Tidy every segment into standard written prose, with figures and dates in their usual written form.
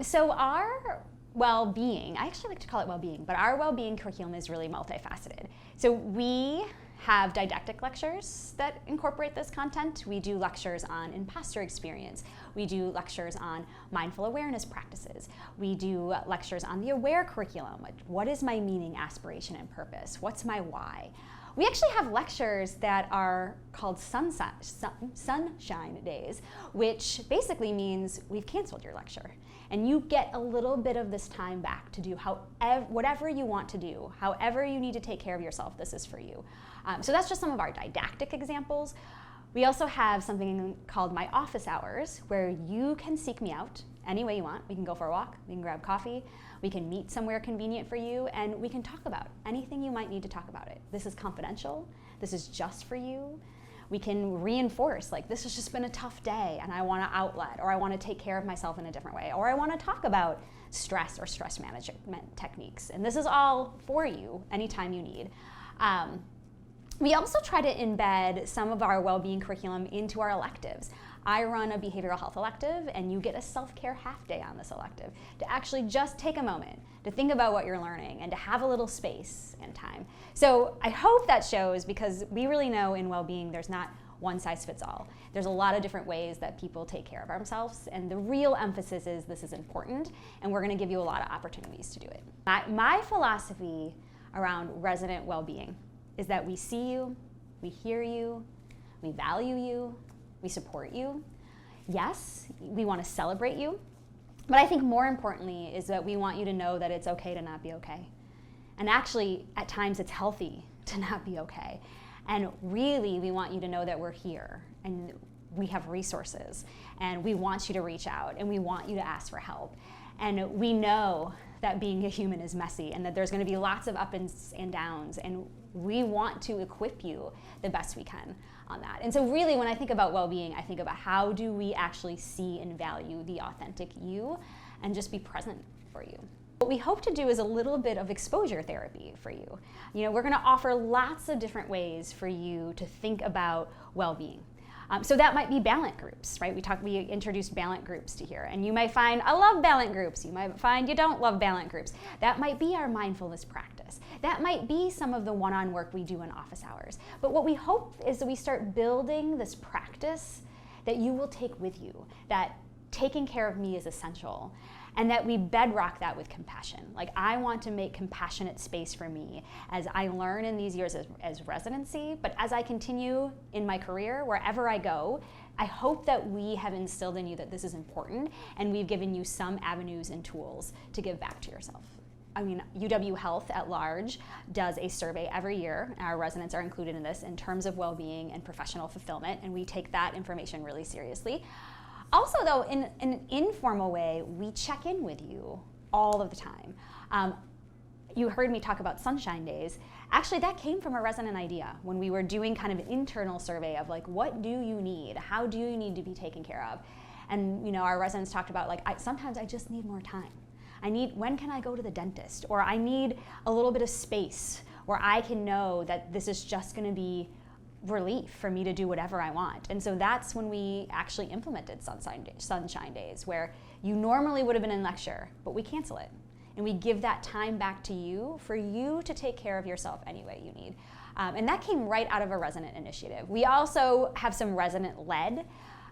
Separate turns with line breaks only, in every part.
So our well-being, I actually like to call it well-being, but our well-being curriculum is really multifaceted. So we have didactic lectures that incorporate this content. We do lectures on imposter experience. We do lectures on mindful awareness practices. We do lectures on the AWARE curriculum. Like, what is my meaning, aspiration, and purpose? What's my why? We actually have lectures that are called sunshine days, which basically means we've canceled your lecture. And you get a little bit of this time back to do whatever you want to do, however you need to take care of yourself, this is for you. So that's just some of our didactic examples. We also have something called my office hours, where you can seek me out any way you want. We can go for a walk, we can grab coffee, we can meet somewhere convenient for you, and we can talk about anything you might need to talk about it. This is confidential, this is just for you. We can reinforce, like, this has just been a tough day and I want to outlet, or I want to take care of myself in a different way, or I want to talk about stress or stress management techniques. And this is all for you anytime you need. We also try to embed some of our well-being curriculum into our electives. I run a behavioral health elective, and you get a self-care half day on this elective to actually just take a moment to think about what you're learning and to have a little space and time. So I hope that shows, because we really know in well-being there's not one size fits all. There's a lot of different ways that people take care of themselves, and the real emphasis is this is important, and we're going to give you a lot of opportunities to do it. My philosophy around resident well-being is that we see you, we hear you, we value you, we support you. Yes, we want to celebrate you, but I think more importantly is that we want you to know that it's okay to not be okay. And actually, at times it's healthy to not be okay. And really, we want you to know that we're here and we have resources, and we want you to reach out, and we want you to ask for help. And we know that being a human is messy, and that there's going to be lots of ups and downs, and we want to equip you the best we can on that. And so really, when I think about well-being, I think about how do we actually see and value the authentic you and just be present for you. What we hope to do is a little bit of exposure therapy for you. You know, we're going to offer lots of different ways for you to think about well-being. So that might be Ballant groups, right? We introduced Ballant groups to here, and you might find, I love Ballant groups. You might find you don't love Ballant groups. That might be our mindfulness practice. That might be some of the one-on work we do in office hours. But what we hope is that we start building this practice that you will take with you, that taking care of me is essential, and that we bedrock that with compassion. Like, I want to make compassionate space for me as I learn in these years as residency, but as I continue in my career, wherever I go, I hope that we have instilled in you that this is important, and we've given you some avenues and tools to give back to yourself. I mean, UW Health at large does a survey every year. Our residents are included in this in terms of well-being and professional fulfillment, and we take that information really seriously. Also, though, in an informal way, we check in with you all of the time. You heard me talk about sunshine days. Actually, that came from a resident idea when we were doing kind of an internal survey of, like, what do you need? How do you need to be taken care of? And, you know, our residents talked about, like, sometimes I just need more time. When can I go to the dentist? Or I need a little bit of space where I can know that this is just going to be relief for me to do whatever I want. And so that's when we actually implemented sunshine days, where you normally would have been in lecture, but we cancel it. And we give that time back to you for you to take care of yourself any way you need. And that came right out of a resident initiative. We also have some resident-led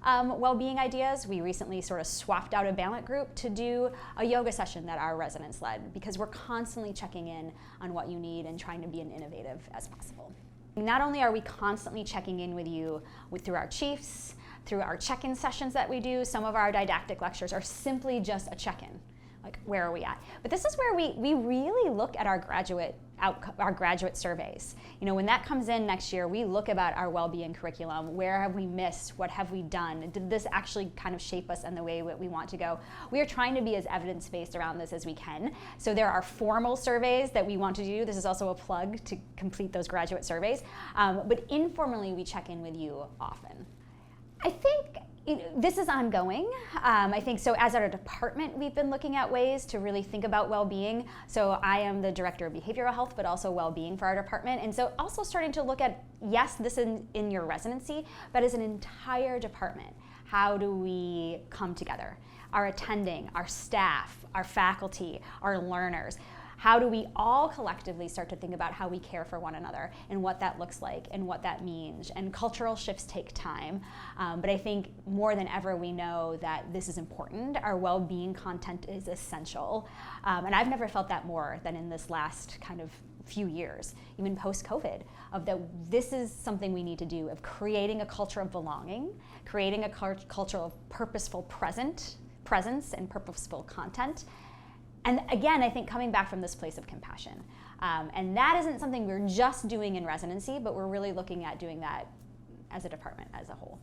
well-being ideas. We recently sort of swapped out a Ballant group to do a yoga session that our residents led, because we're constantly checking in on what you need and trying to be as innovative as possible. Not only are we constantly checking in with you through our chiefs, through our check-in sessions that we do, some of our didactic lectures are simply just a check-in, like, where are we at? But this is where we really look at our graduate surveys. You know, when that comes in next year, we look about our well-being curriculum. Where have we missed? What have we done? Did this actually kind of shape us in the way that we want to go? We are trying to be as evidence-based around this as we can. So there are formal surveys that we want to do. This is also a plug to complete those graduate surveys. But informally, we check in with you often. I think This is ongoing. I think so. As our department, we've been looking at ways to really think about well-being. So I am the director of behavioral health, but also well-being for our department. And so also starting to look at, yes, this in your residency, but as an entire department, how do we come together? Our attending, our staff, our faculty, our learners. How do we all collectively start to think about how we care for one another and what that looks like and what that means? And cultural shifts take time, but I think more than ever we know that this is important. Our well-being content is essential, and I've never felt that more than in this last kind of few years, even post-COVID, of that this is something we need to do, of creating a culture of belonging, creating a culture of purposeful presence and purposeful content. And again, I think coming back from this place of compassion. And that isn't something we're just doing in residency, but we're really looking at doing that as a department as a whole.